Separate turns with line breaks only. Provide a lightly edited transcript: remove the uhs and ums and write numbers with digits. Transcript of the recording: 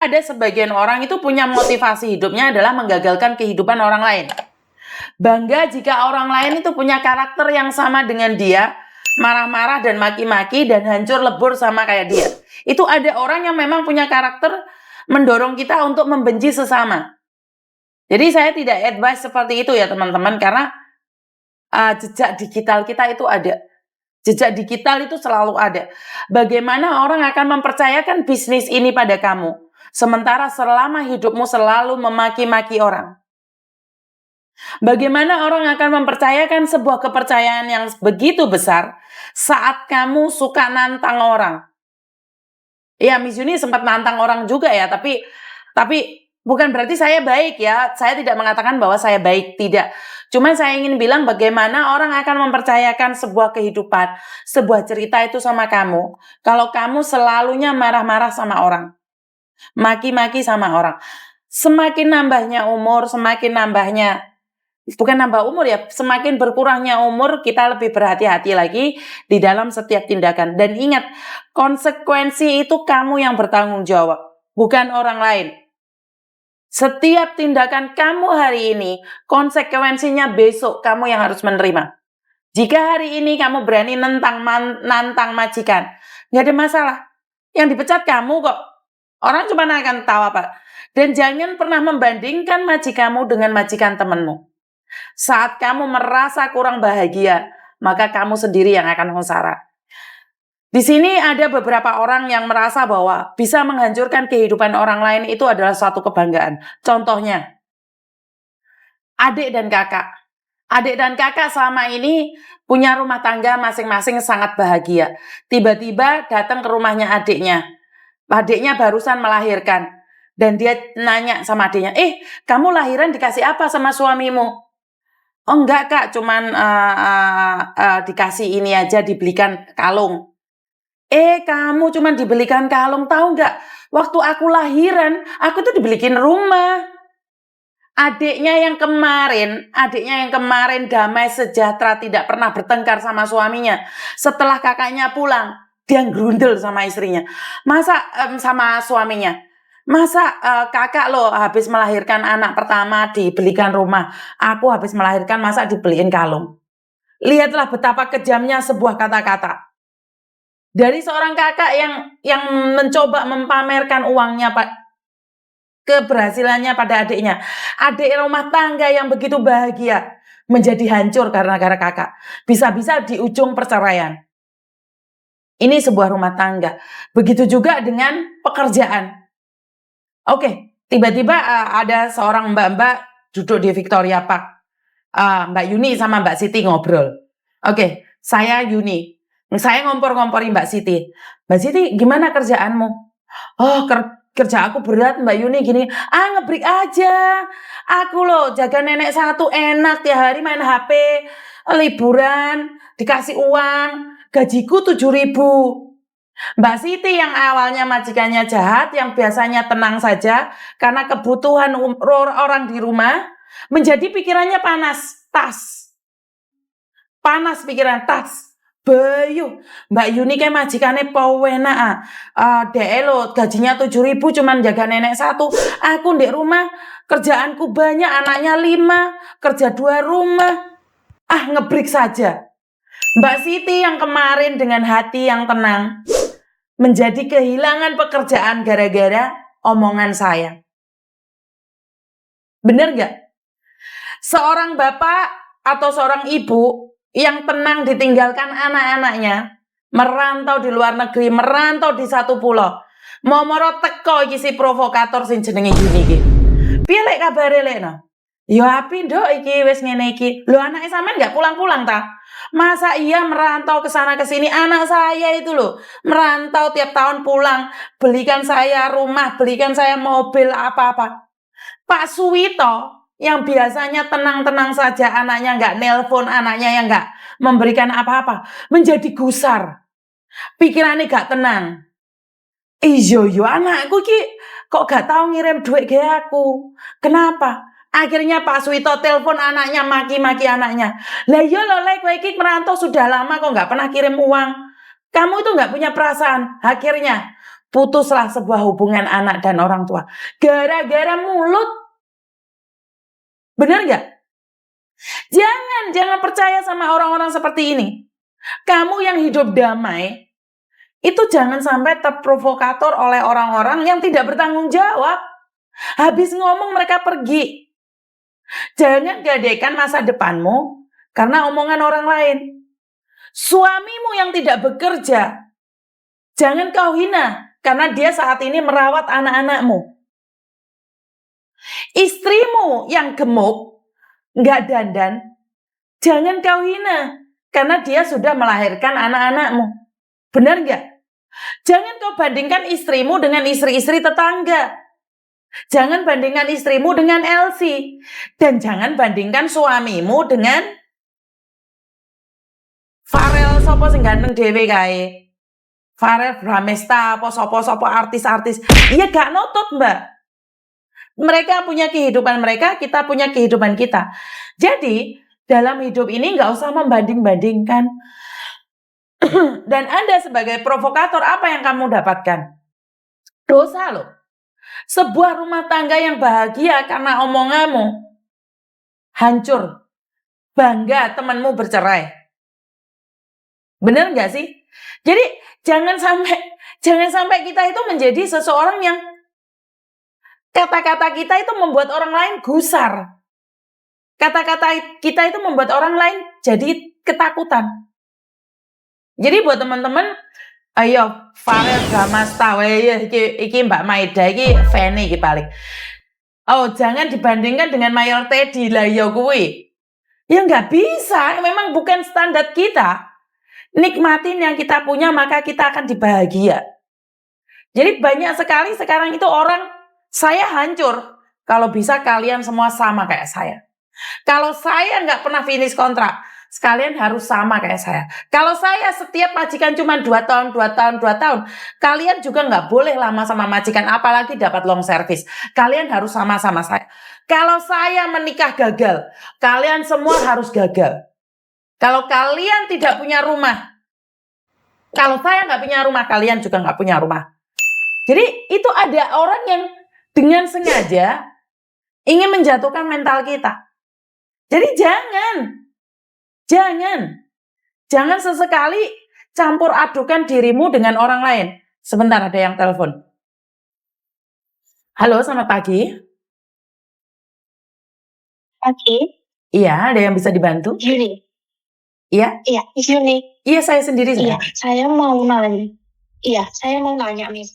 Ada sebagian orang itu punya motivasi hidupnya adalah menggagalkan kehidupan orang lain. Bangga jika orang lain itu punya karakter yang sama dengan dia, marah-marah dan maki-maki dan hancur lebur sama kayak dia. Itu ada orang yang memang punya karakter mendorong kita untuk membenci sesama. Jadi saya tidak advice seperti itu ya teman-teman, karena jejak digital kita itu ada. Jejak digital itu selalu ada. Bagaimana orang akan mempercayakan bisnis ini pada kamu, sementara selama hidupmu selalu memaki-maki orang? Bagaimana orang akan mempercayakan sebuah kepercayaan yang begitu besar saat kamu suka nantang orang? Ya, Miss Yuni sempat nantang orang juga ya, tapi bukan berarti saya baik ya. Saya tidak mengatakan bahwa saya baik, tidak. Cuma saya ingin bilang bagaimana orang akan mempercayakan sebuah kehidupan, sebuah cerita itu sama kamu, kalau kamu selalunya marah-marah sama orang, maki-maki sama orang. Semakin nambahnya umur, semakin nambahnya, bukan nambah umur ya, semakin berkurangnya umur, kita lebih berhati-hati lagi di dalam setiap tindakan. Dan ingat, konsekuensi itu kamu yang bertanggung jawab, bukan orang lain. Setiap tindakan kamu hari ini, konsekuensinya besok kamu yang harus menerima. Jika hari ini kamu berani nantang majikan, nggak ada masalah. Yang dipecat kamu kok. Orang cuma akan tahu apa. Dan jangan pernah membandingkan majikanmu dengan majikan temanmu. Saat kamu merasa kurang bahagia, maka kamu sendiri yang akan sengsara. Di sini ada beberapa orang yang merasa bahwa bisa menghancurkan kehidupan orang lain itu adalah suatu kebanggaan. Contohnya, adik dan kakak. Adik dan kakak selama ini punya rumah tangga masing-masing sangat bahagia. Tiba-tiba datang ke rumahnya adiknya. Adiknya barusan melahirkan. Dan dia nanya sama adiknya, kamu lahiran dikasih apa sama suamimu? Oh enggak kak, cuman dikasih ini aja, dibelikan kalung. Kamu cuman dibelikan kalung, tahu nggak? Waktu aku lahiran, aku tuh dibelikin rumah. Adiknya yang kemarin damai sejahtera, tidak pernah bertengkar sama suaminya. Setelah kakaknya pulang, dia gerundel sama istrinya. Sama suaminya. Masa kakak lo habis melahirkan anak pertama dibelikan rumah, aku habis melahirkan masa dibeliin kalung. Lihatlah betapa kejamnya sebuah kata-kata. Dari seorang kakak yang mencoba mempamerkan uangnya, keberhasilannya pada adiknya. Adik rumah tangga yang begitu bahagia menjadi hancur karena gara kakak. Bisa-bisa di ujung perceraian. Ini sebuah rumah tangga. Begitu juga dengan pekerjaan. Oke, tiba-tiba ada seorang mbak-mbak duduk di Victoria Park. Mbak Yuni sama Mbak Siti ngobrol. Oke, saya Yuni. Saya ngompor-ngomporin Mbak Siti. Mbak Siti, gimana kerjaanmu? Oh, kerja aku berat Mbak Yuni gini. Ngebreak aja. Aku loh jaga nenek satu enak, tiap hari main HP, liburan, dikasih uang, gajiku 7.000. Mbak Siti yang awalnya majikannya jahat, yang biasanya tenang saja karena kebutuhan orang di rumah, menjadi pikirannya panas, pikiran tas. Bayu, Mbak Yuni kayak majikannya powena dek lo gajinya 7.000 cuman jaga nenek satu. Aku di rumah kerjaanku banyak, anaknya 5, kerja 2 rumah. Ngebreak saja. Mbak Siti yang kemarin dengan hati yang tenang menjadi kehilangan pekerjaan gara-gara omongan saya. Bener gak? Seorang bapak atau seorang ibu yang tenang ditinggalkan anak-anaknya, merantau di luar negeri, merantau di satu pulau, mau moro teko iki si provokator sing jenenge Yuni iki. Piye lek kabare lek no? Yo api nduk iki wis ngene iki. Lho anake sampean enggak pulang-pulang ta? Masa iya merantau ke sana ke sini? Anak saya itu loh merantau tiap tahun pulang, belikan saya rumah, belikan saya mobil apa-apa. Pak Suwito yang biasanya tenang-tenang saja, anaknya nggak nelpon, anaknya yang nggak memberikan apa-apa, menjadi gusar. Pikirannya nggak tenang. Iyo anakku ki kok gak tahu ngirim duit ke aku. Kenapa? Akhirnya Pak Suwito telepon anaknya, maki-maki anaknya. Lah iya loh, kowe iki merantau sudah lama kok nggak pernah kirim uang. Kamu itu nggak punya perasaan. Akhirnya putuslah sebuah hubungan anak dan orang tua. Gara-gara mulut. Benar nggak? Jangan percaya sama orang-orang seperti ini. Kamu yang hidup damai, itu jangan sampai terprovokator oleh orang-orang yang tidak bertanggung jawab. Habis ngomong mereka pergi. Jangan gadaikan masa depanmu karena omongan orang lain. Suamimu yang tidak bekerja, jangan kau hina karena dia saat ini merawat anak-anakmu. Istrimu yang gemuk, nggak dandan, jangan kau hina karena dia sudah melahirkan anak-anakmu. Benar nggak? Jangan kau bandingkan istrimu dengan istri-istri tetangga. Jangan bandingkan istrimu dengan Elsie. Dan jangan bandingkan suamimu dengan Farel sopo sing ganteng dhewe kae. Farel Bramesta apa sopo artis-artis. Iya gak nutut, Mbak. Mereka punya kehidupan mereka, kita punya kehidupan kita. Jadi, dalam hidup ini gak usah membanding-bandingkan. Dan Anda sebagai provokator, apa yang kamu dapatkan? Dosa loh. Sebuah rumah tangga yang bahagia karena omonganmu hancur. Bangga temanmu bercerai. Benar nggak sih? Jadi jangan sampai kita itu menjadi seseorang yang kata-kata kita itu membuat orang lain gusar. Kata-kata kita itu membuat orang lain jadi ketakutan. Jadi buat teman-teman, ayo Farel Bramasta iki Mbak Maida iki Feni iki balik. Oh, jangan dibandingkan dengan Mayor Teddy lah ya kuwi. Ya nggak bisa, memang bukan standar kita. Nikmatin yang kita punya, maka kita akan dibahagia. Jadi banyak sekali sekarang itu orang, saya hancur. Kalau bisa kalian semua sama kayak saya. Kalau saya nggak pernah finish kontrak, sekalian harus sama kayak saya. Kalau saya setiap majikan cuma 2 tahun, kalian juga nggak boleh lama sama majikan, apalagi dapat long service. Kalian harus sama-sama saya. Kalau saya menikah gagal, kalian semua harus gagal. Kalau kalian tidak punya rumah, kalau saya nggak punya rumah, kalian juga nggak punya rumah. Jadi itu ada orang yang dengan sengaja ingin menjatuhkan mental kita. Jadi jangan sesekali campur adukan dirimu dengan orang lain. Sebentar, ada yang telepon. Halo, selamat pagi.
Pagi.
Iya, ada yang bisa dibantu?
Yuni.
Iya?
Iya, Yuni.
Iya, saya sendiri.
Iya, saya mau nanya. Iya, saya mau nanya nih.